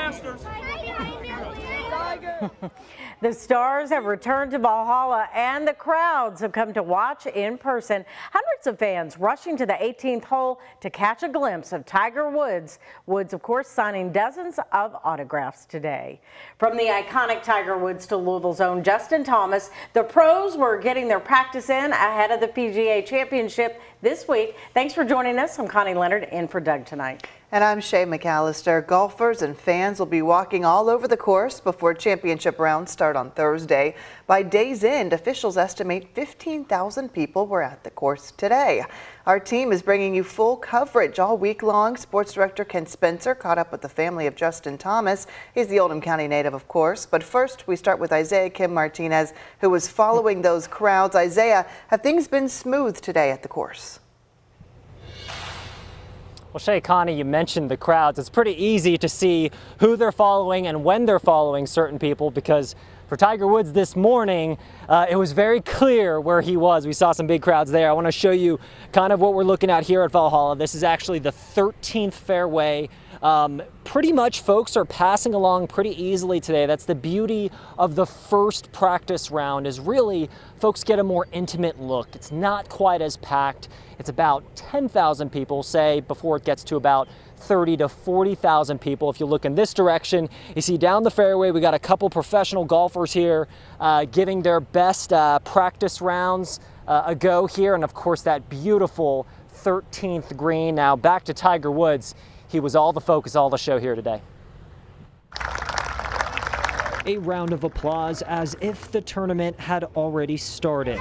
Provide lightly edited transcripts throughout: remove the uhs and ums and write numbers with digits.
Masters. The stars have returned to Valhalla and the crowds have come to watch in person. Hundreds of fans rushing to the 18th hole to catch a glimpse of Tiger Woods. Woods, of course, signing dozens of autographs today. From the iconic Tiger Woods to Louisville's own Justin Thomas, the pros were getting their practice in ahead of the PGA Championship this week. Thanks for joining us. I'm Connie Leonard in for Doug tonight. And I'm Shay McAllister. Golfers and fans will be walking all over the course before championship rounds start on Thursday. By day's end, officials estimate 15,000 people were at the course today. Our team is bringing you full coverage all week long. Sports director Ken Spencer caught up with the family of Justin Thomas. He's the Oldham County native, of course. But first, we start with Isaiah Kim Martinez, who was following those crowds. Isaiah, have things been smooth today at the course? Well, Shay, Connie, you mentioned the crowds. It's pretty easy to see who they're following and when they're following certain people, because for Tiger Woods this morning, it was very clear where he was. We saw some big crowds there. I want to show you kind of what we're looking at here at Valhalla. This is actually the 13th fairway. Pretty much folks are passing along pretty easily today. That's the beauty of the first practice round, is really folks get a more intimate look. It's not quite as packed. It's about 10,000 people, say, before it gets to about 30 to 40,000 people. If you look in this direction, you see down the fairway, we got a couple professional golfers here giving their best practice rounds a go here. And of course, that beautiful 13th green. Now back to Tiger Woods. He was all the focus, all the show here today. A round of applause as if the tournament had already started.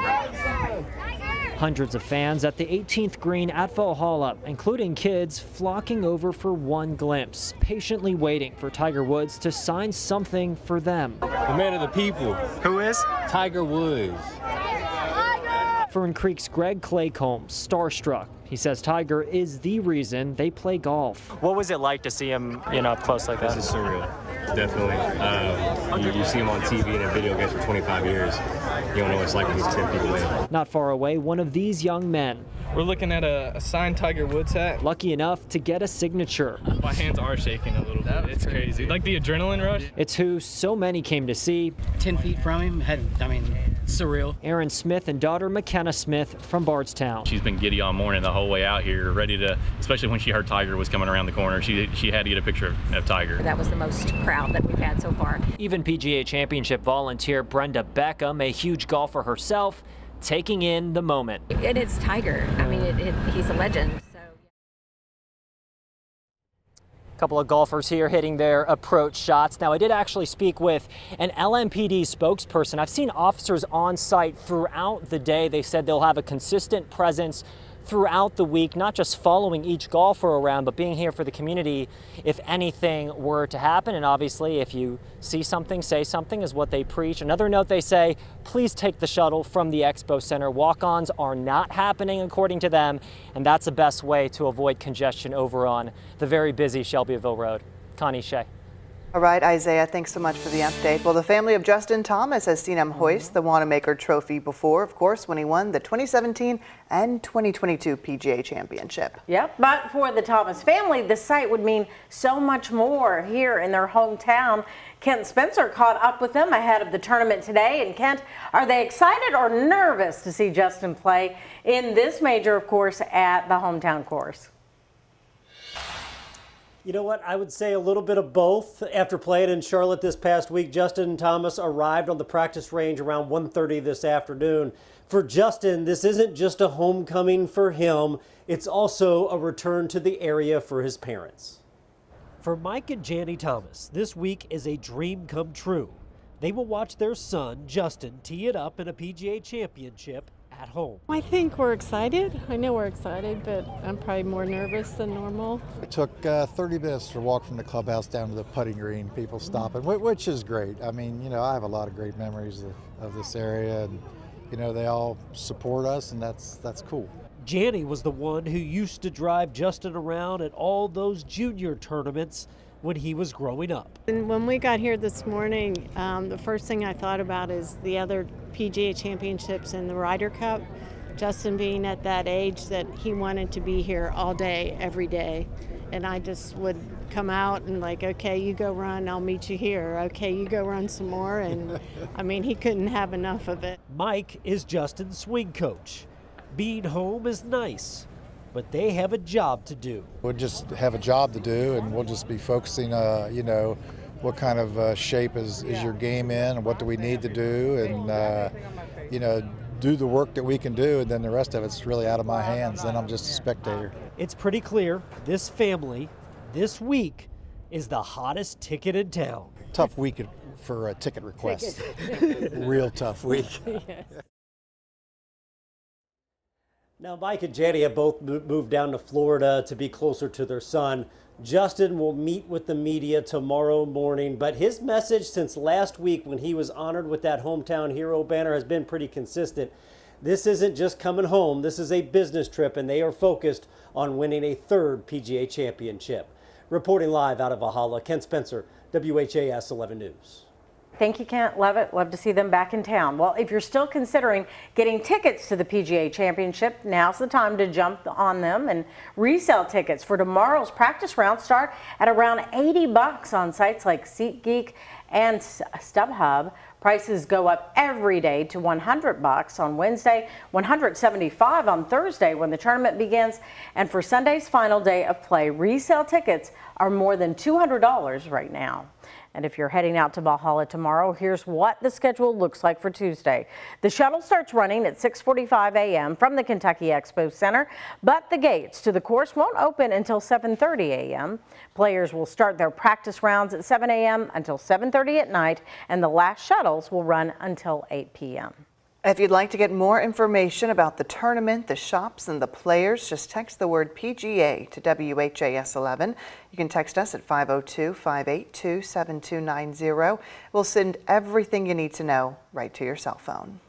Hundreds of fans at the 18th green at Valhalla, including kids, flocking over for one glimpse, patiently waiting for Tiger Woods to sign something for them. The man of the people. Who is? Tiger Woods. Fern Creek's Greg Claycomb, starstruck. He says Tiger is the reason they play golf. What was it like to see him, up close like that? This is surreal, definitely. You see him on TV and in video games for 25 years. You don't know what it's like when he's 10 feet away. Not far away, one of these young men. We're looking at a signed Tiger Woods hat. Lucky enough to get a signature. My hands are shaking a little bit. It's crazy. Like the adrenaline rush. It's who so many came to see. 10 feet from him, surreal. Aaron Smith and daughter McKenna Smith from Bardstown. She's been giddy all morning the whole way out here, ready to, especially when she heard Tiger was coming around the corner, she had to get a picture of Tiger. That was the most crowd that we've had so far. Even PGA Championship volunteer Brenda Beckham, a huge golfer herself, taking in the moment. And it's Tiger. I mean, he's a legend. So. A couple of golfers here hitting their approach shots. Now, I did actually speak with an LMPD spokesperson. I've seen officers on site throughout the day. They said they'll have a consistent presence throughout the week, not just following each golfer around, but being here for the community if anything were to happen. And obviously, if you see something, say something is what they preach. Another note they say, please take the shuttle from the Expo Center. Walk-ons are not happening according to them, and that's the best way to avoid congestion over on the very busy Shelbyville Road. Connie, Shay. All right, Isaiah, thanks so much for the update. Well, the family of Justin Thomas has seen him hoist the Wanamaker Trophy before, of course, when he won the 2017 and 2022 PGA Championship. Yep, but for the Thomas family, the site would mean so much more here in their hometown. Kent Spencer caught up with them ahead of the tournament today. And Kent, are they excited or nervous to see Justin play in this major, of course, at the hometown course? You know what? I would say a little bit of both. After playing in Charlotte this past week, Justin Thomas arrived on the practice range around 1:30 this afternoon. For Justin, this isn't just a homecoming for him. It's also a return to the area for his parents. For Mike and Janny Thomas, this week is a dream come true. They will watch their son, Justin, tee it up in a PGA Championship at home. I think we're excited. I know we're excited, but I'm probably more nervous than normal. It took 30 minutes to walk from the clubhouse down to the putting green, people stopping, which is great. I mean, I have a lot of great memories of this area, and, they all support us, and that's cool. Janny was the one who used to drive Justin around at all those junior tournaments when he was growing up. And when we got here this morning, the first thing I thought about is the other PGA Championships and the Ryder Cup. Justin being at that age that he wanted to be here all day, every day. And I just would come out and like, okay, you go run, I'll meet you here. Okay, you go run some more. And I mean, he couldn't have enough of it. Mike is Justin's swing coach. Being home is nice, but they have a job to do. We'll just have a job to do, and we'll just be focusing, you know, what kind of shape is your game in, and what do we need to do, and, you know, do the work that we can do, and then the rest of it's really out of my hands. Then I'm just a spectator. It's pretty clear this family, this week, is the hottest ticket in town. Tough week for ticket requests. Real tough week. Yes. Now, Mike and Jenny have both moved down to Florida to be closer to their son. Justin will meet with the media tomorrow morning, but his message since last week when he was honored with that Hometown Hero banner has been pretty consistent. This isn't just coming home. This is a business trip, and they are focused on winning a third PGA championship. Reporting live out of Valhalla, Ken Spencer, WHAS 11 News. Thank you, Kent. Love it. Love to see them back in town. Well, if you're still considering getting tickets to the PGA Championship, now's the time to jump on them. And resale tickets for tomorrow's practice round start at around $80 on sites like SeatGeek and StubHub. Prices go up every day to $100 on Wednesday, $175 on Thursday when the tournament begins. And for Sunday's final day of play, resale tickets are more than $200 right now. And if you're heading out to Valhalla tomorrow, here's what the schedule looks like for Tuesday. The shuttle starts running at 6:45 a.m. from the Kentucky Expo Center, but the gates to the course won't open until 7:30 a.m. Players will start their practice rounds at 7 a.m. until 7:30 at night, and the last shuttles will run until 8 p.m. If you'd like to get more information about the tournament, the shops, and the players, just text the word PGA to WHAS 11. You can text us at 502-582-7290. We'll send everything you need to know right to your cell phone.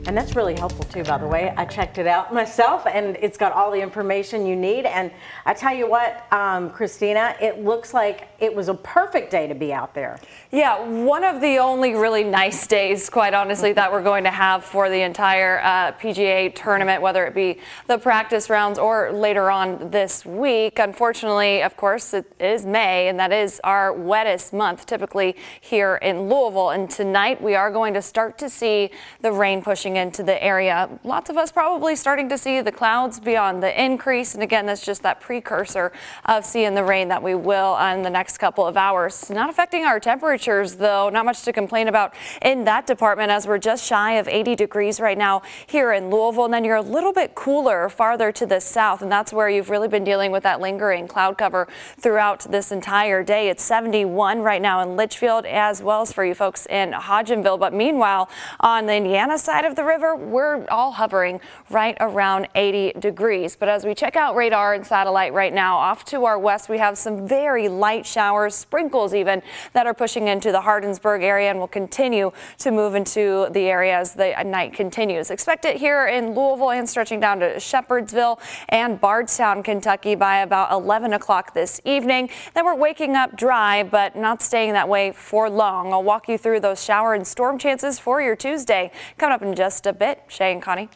And that's really helpful too, by the way. I checked it out myself, and it's got all the information you need. And I tell you what, Christina, it looks like it was a perfect day to be out there. Yeah, one of the only really nice days, quite honestly, that we're going to have for the entire PGA tournament, whether it be the practice rounds or later on this week. Unfortunately, of course, it is May, and that is our wettest month typically here in Louisville. And tonight we are going to start to see the rain pushing into the area. Lots of us probably starting to see the clouds beyond the increase. And again, that's just that precursor of seeing the rain that we will in the next couple of hours. Not affecting our temperatures, though. Not much to complain about in that department, as we're just shy of 80 degrees right now here in Louisville. And then you're a little bit cooler farther to the south, and that's where you've really been dealing with that lingering cloud cover throughout this entire day. It's 71 right now in Litchfield, as well as for you folks in Hodgenville. But meanwhile, on the Indiana side of the river, we're all hovering right around 80 degrees. But as we check out radar and satellite right now, off to our west, we have some very light showers, sprinkles even, that are pushing into the Hardinsburg area and will continue to move into the area as the night continues. Expect it here in Louisville and stretching down to Shepherdsville and Bardstown, Kentucky by about 11 o'clock this evening. Then we're waking up dry, but not staying that way for long. I'll walk you through those shower and storm chances for your Tuesday coming up in just a bit. Shay and Connie.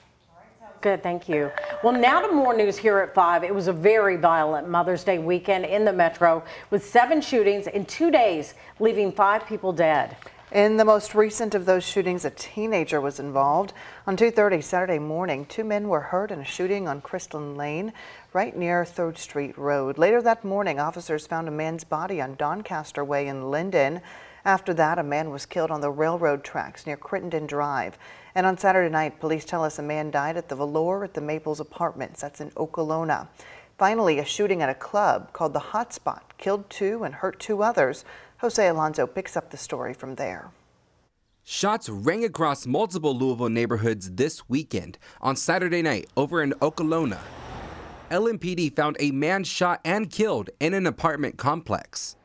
Good, thank you. Well, now to more news here at 5. It was a very violent Mother's Day weekend in the metro with 7 shootings in 2 days, leaving 5 people dead. In the most recent of those shootings, a teenager was involved. On 2:30 Saturday morning, 2 men were hurt in a shooting on Crystalline Lane, right near 3rd Street Road. Later that morning, officers found a man's body on Doncaster Way in Linden. After that, a man was killed on the railroad tracks near Crittenden Drive. And on Saturday night, police tell us a man died at the Velour at the Maples Apartments. That's in Okolona. Finally, a shooting at a club called the Hotspot killed 2 and hurt 2 others. Jose Alonso picks up the story from there. Shots rang across multiple Louisville neighborhoods this weekend. On Saturday night, over in Okolona, LMPD found a man shot and killed in an apartment complex.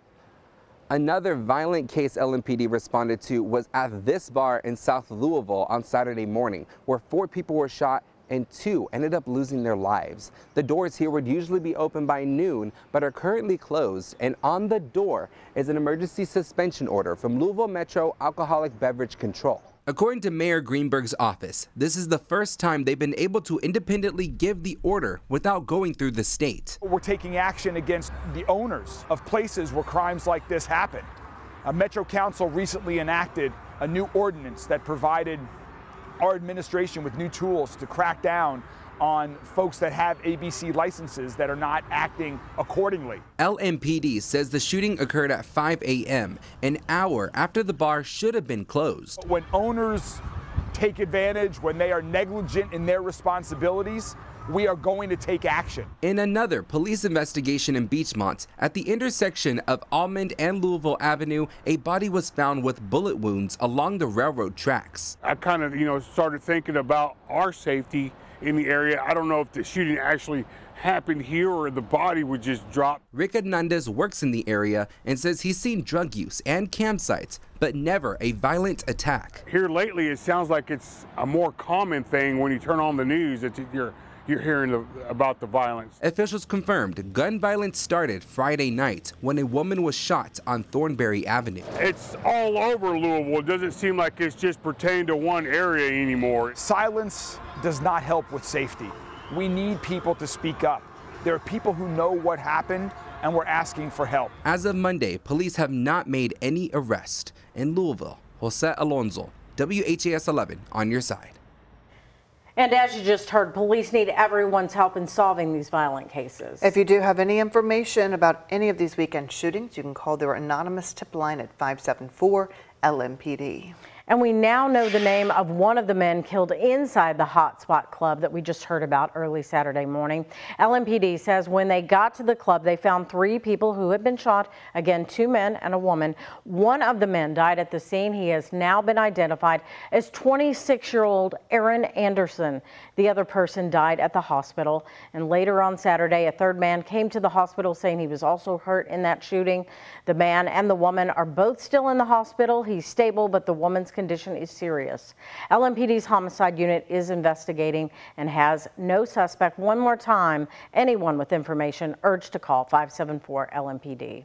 Another violent case LMPD responded to was at this bar in South Louisville on Saturday morning, where 4 people were shot and 2 ended up losing their lives. The doors here would usually be open by noon, but are currently closed, and on the door is an emergency suspension order from Louisville Metro Alcoholic Beverage Control. According to Mayor Greenberg's office, this is the first time they've been able to independently give the order without going through the state. We're taking action against the owners of places where crimes like this happen. Metro Council recently enacted a new ordinance that provided our administration with new tools to crack down on folks that have ABC licenses that are not acting accordingly. LMPD says the shooting occurred at 5 a.m., an hour after the bar should have been closed. When owners take advantage, when they are negligent in their responsibilities, we are going to take action. In another police investigation in Beachmont, at the intersection of Almond and Louisville Avenue, a body was found with bullet wounds along the railroad tracks. I kind of, started thinking about our safety in the area. I don't know if the shooting actually happened here or the body would just drop. Rick Hernandez works in the area and says he's seen drug use and campsites, but never a violent attack. Here lately, it sounds like it's a more common thing when you turn on the news. You're hearing about the violence. Officials confirmed gun violence started Friday night when a woman was shot on Thornberry Avenue. It's all over Louisville. It doesn't seem like it's just pertained to one area anymore. Silence does not help with safety. We need people to speak up. There are people who know what happened and we're asking for help. As of Monday, police have not made any arrest. In Louisville, Jose Alonso, WHAS11 on your side. And as you just heard, police need everyone's help in solving these violent cases. If you do have any information about any of these weekend shootings, you can call their anonymous tip line at 574-LMPD. And we now know the name of one of the men killed inside the Hotspot Club that we just heard about early Saturday morning. LMPD says when they got to the club, they found 3 people who had been shot. Again, 2 men and a woman. One of the men died at the scene. He has now been identified as 26-year-old Aaron Anderson. The other person died at the hospital. And later on Saturday, a 3rd man came to the hospital saying he was also hurt in that shooting. The man and the woman are both still in the hospital. He's stable, but the woman's condition is serious. LMPD's homicide unit is investigating and has no suspect. One more time, anyone with information urged to call 574-LMPD.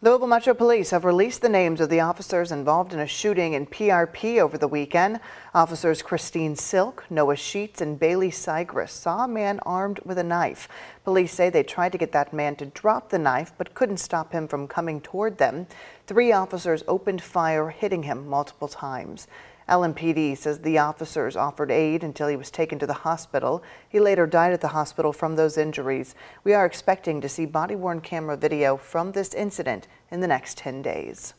Louisville Metro Police have released the names of the officers involved in a shooting in PRP over the weekend. Officers Christine Silk, Noah Sheets, and Bailey Sigris saw a man armed with a knife. Police say they tried to get that man to drop the knife but couldn't stop him from coming toward them. 3 officers opened fire, hitting him multiple times. LMPD says the officers offered aid until he was taken to the hospital. He later died at the hospital from those injuries. We are expecting to see body-worn camera video from this incident in the next 10 days.